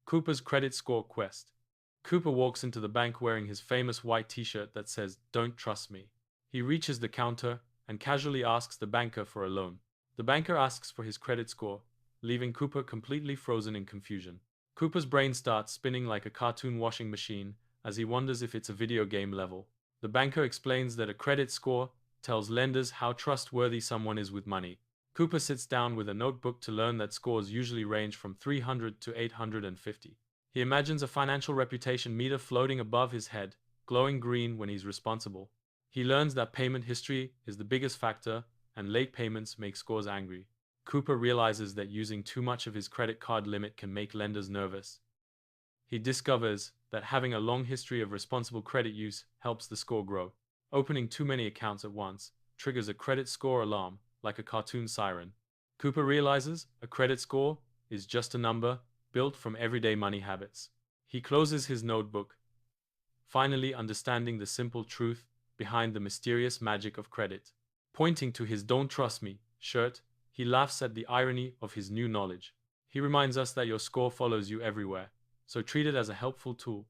Cooper's credit score quest. Cooper walks into the bank wearing his famous white t-shirt that says, "Don't trust me." He reaches the counter and casually asks the banker for a loan. The banker asks for his credit score, leaving Cooper completely frozen in confusion. Cooper's brain starts spinning like a cartoon washing machine as he wonders if it's a video game level. The banker explains that a credit score tells lenders how trustworthy someone is with money. Cooper sits down with a notebook to learn that scores usually range from 300 to 850. He imagines a financial reputation meter floating above his head, glowing green when he's responsible. He learns that payment history is the biggest factor, and late payments make scores angry. Cooper realizes that using too much of his credit card limit can make lenders nervous. He discovers that having a long history of responsible credit use helps the score grow. Opening too many accounts at once triggers a credit score alarm, like a cartoon siren. Cooper realizes a credit score is just a number built from everyday money habits. He closes his notebook, finally understanding the simple truth behind the mysterious magic of credit. Pointing to his "Don't Trust Me" shirt, he laughs at the irony of his new knowledge. He reminds us that your score follows you everywhere, so treat it as a helpful tool,